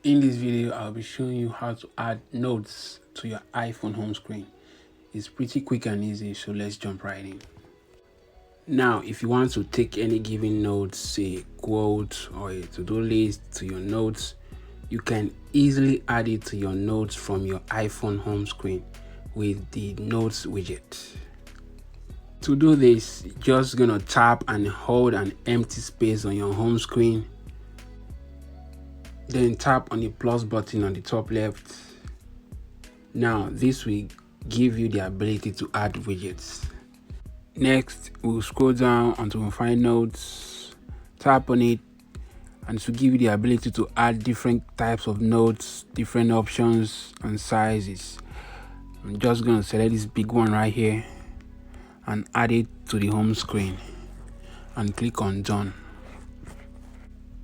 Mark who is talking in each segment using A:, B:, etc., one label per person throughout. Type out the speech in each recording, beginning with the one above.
A: In this video, I'll be showing you how to add notes to your iPhone home screen. It's pretty quick and easy, so let's jump right in. Now, if you want to take any given notes, say a quote or a to-do list to your notes, you can easily add it to your notes from your iPhone home screen with the Notes widget. To do this, you're just gonna tap and hold an empty space on your home screen. Then tap on the plus button on the top left. Now, this will give you the ability to add widgets. Next, we'll scroll down until we find notes, tap on it, and to give you the ability to add different types of notes, different options and sizes. I'm just going to select this big one right here and add it to the home screen and click on done.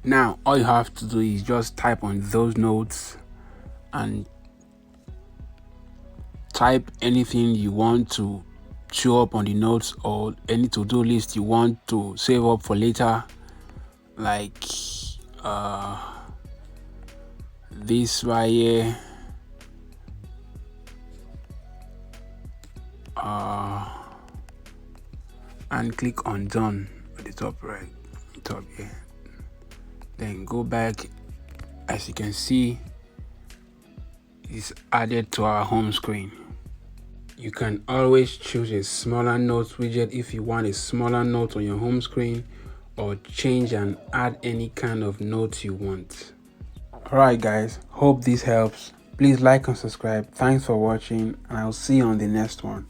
A: Now, all you have to do is just type on those notes and type anything you want to show up on the notes or any to-do list you want to save up for later, like this right here, and click on done at the top right, top here. Then go back. As you can see, it's added to our home screen. You can always choose a smaller notes widget if you want a smaller note on your home screen, or change and add any kind of notes you want. Alright guys, hope this helps. Please like and subscribe. Thanks for watching, and I'll see you on the next one.